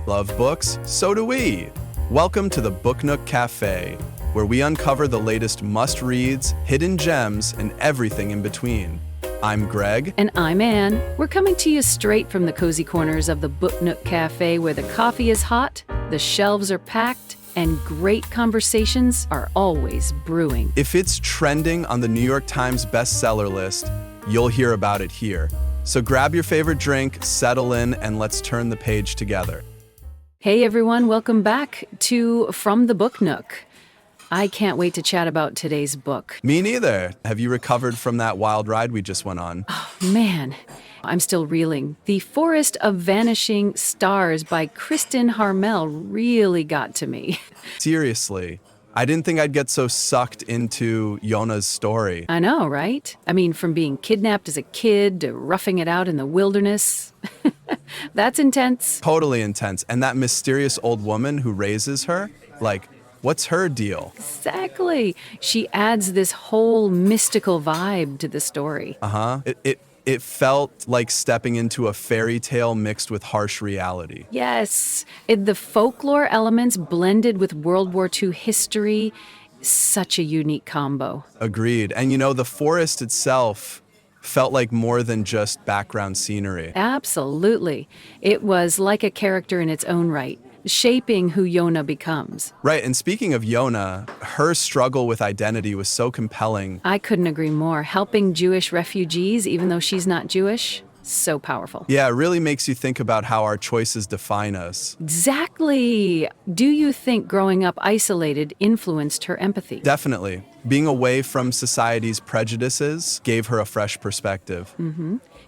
Love books? So do we. Welcome to the Book Nook Cafe, where we uncover the latest must-reads, hidden gems, and everything in between. I'm Greg. And I'm Anne. We're coming to you straight from the cozy corners of the Book Nook Cafe, where the coffee is hot, the shelves are packed, and great conversations are always brewing. If it's trending on the New York Times bestseller list, you'll hear about it here. So grab your favorite drink, settle in, and let's turn the page together. Hey everyone, welcome back to From the Book Nook. I can't wait to chat about today's book. Me neither. Have you recovered from that wild ride we just went on? Oh, man, I'm still reeling. The Forest of Vanishing Stars by Kristin Harmel really got to me. Seriously, I didn't think I'd get so sucked into Yona's story. I know, right? I mean, from being kidnapped as a kid to roughing it out in the wilderness. That's intense. Totally intense. And that mysterious old woman who raises her, what's her deal? Exactly. She adds this whole mystical vibe to the story. It felt like stepping into a fairy tale mixed with harsh reality. Yes. The folklore elements blended with World War II history, such a unique combo. Agreed. And the forest itself felt like more than just background scenery. Absolutely. It was like a character in its own right, shaping who Yona becomes. Right, and speaking of Yona, her struggle with identity was so compelling. I couldn't agree more. Helping Jewish refugees, even though she's not Jewish, so powerful. Yeah, it really makes you think about how our choices define us. Exactly. Do you think growing up isolated influenced her empathy? Definitely. Being away from society's prejudices gave her a fresh perspective.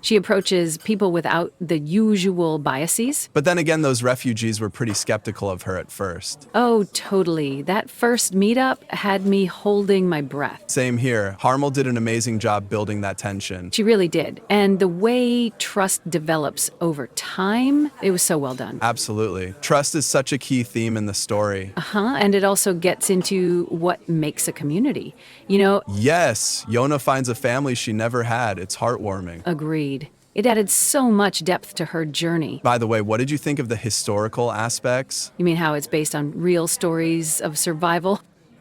She approaches people without the usual biases. But then again, those refugees were pretty skeptical of her at first. Oh, totally. That first meetup had me holding my breath. Same here. Harmel did an amazing job building that tension. She really did. And the way trust develops over time, it was so well done. Absolutely. Trust is such a key theme in the story. And it also gets into what makes a community. Yes, Yona finds a family she never had. It's heartwarming. Agreed. It added so much depth to her journey. By the way, what did you think of the historical aspects? You mean how it's based on real stories of survival?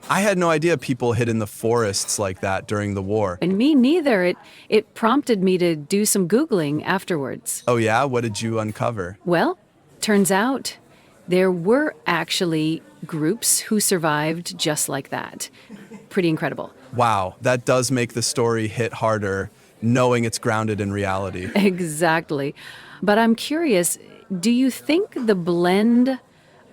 I had no idea people hid in the forests like that during the war. And me neither. It prompted me to do some Googling afterwards. Oh yeah? What did you uncover? Well, turns out there were actually groups who survived just like that. Pretty incredible. Wow, that does make the story hit harder, knowing it's grounded in reality. Exactly. But I'm curious, do you think the blend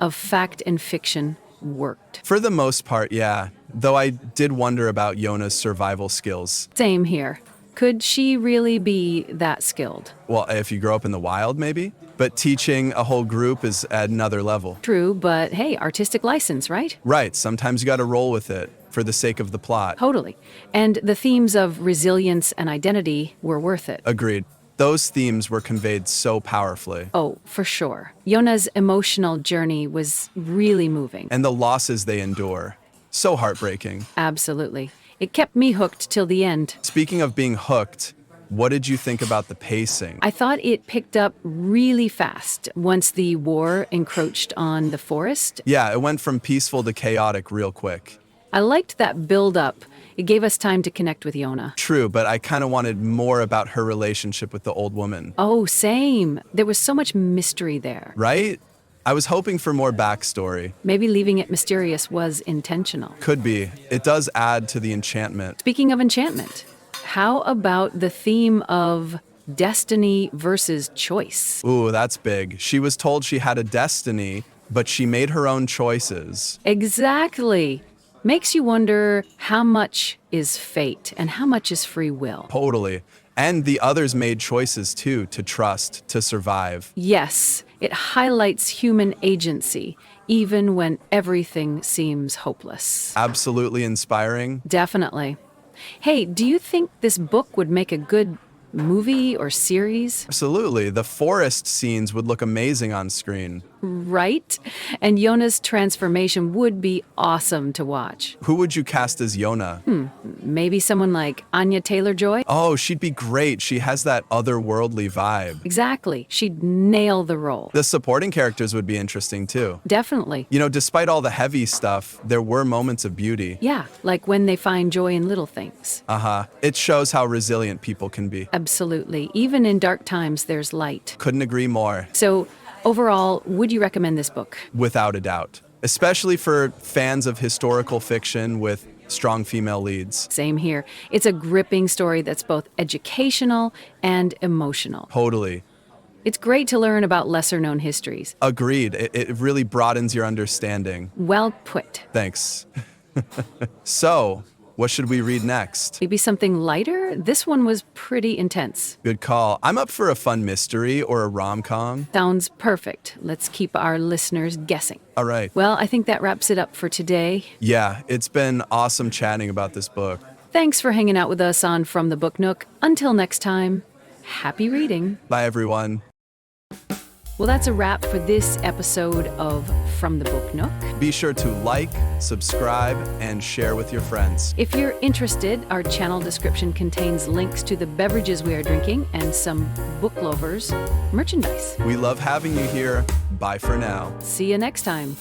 of fact and fiction worked? For the most part, yeah. Though I did wonder about Yona's survival skills. Same here. Could she really be that skilled? Well, if you grow up in the wild, maybe. But teaching a whole group is at another level. True, but hey, artistic license, right? Right, sometimes you gotta roll with it for the sake of the plot. Totally. And the themes of resilience and identity were worth it. Agreed. Those themes were conveyed so powerfully. Oh, for sure. Yona's emotional journey was really moving. And the losses they endure. So heartbreaking. Absolutely. It kept me hooked till the end. Speaking of being hooked, what did you think about the pacing? I thought it picked up really fast once the war encroached on the forest. Yeah, it went from peaceful to chaotic real quick. I liked that build-up. It gave us time to connect with Yona. True, but I kind of wanted more about her relationship with the old woman. Oh, same. There was so much mystery there. Right? I was hoping for more backstory. Maybe leaving it mysterious was intentional. Could be. It does add to the enchantment. Speaking of enchantment, how about the theme of destiny versus choice? Ooh, that's big. She was told she had a destiny, but she made her own choices. Exactly. Makes you wonder how much is fate and how much is free will. Totally. And the others made choices too, to trust, to survive. Yes, it highlights human agency, even when everything seems hopeless. Absolutely inspiring. Definitely. Hey, do you think this book would make a good movie or series. Absolutely. The forest scenes would look amazing on screen. Right? And Yona's transformation would be awesome to watch. Who would you cast as Yona? Maybe someone like Anya Taylor-Joy? Oh, she'd be great. She has that otherworldly vibe. Exactly. She'd nail the role. The supporting characters would be interesting too. Definitely. You know, despite all the heavy stuff, there were moments of beauty. Yeah, like when they find joy in little things. It shows how resilient people can be. Absolutely. Even in dark times, there's light. Couldn't agree more. So, overall, would you recommend this book? Without a doubt. Especially for fans of historical fiction with strong female leads. Same here. It's a gripping story that's both educational and emotional. Totally. It's great to learn about lesser-known histories. Agreed. It really broadens your understanding. Well put. Thanks. So, what should we read next? Maybe something lighter? This one was pretty intense. Good call. I'm up for a fun mystery or a rom-com. Sounds perfect. Let's keep our listeners guessing. All right. Well, I think that wraps it up for today. Yeah, it's been awesome chatting about this book. Thanks for hanging out with us on From the Book Nook. Until next time, happy reading. Bye, everyone. Well, that's a wrap for this episode of From the Book Nook. Be sure to like, subscribe, and share with your friends. If you're interested, our channel description contains links to the beverages we are drinking and some Book Lovers merchandise. We love having you here. Bye for now. See you next time.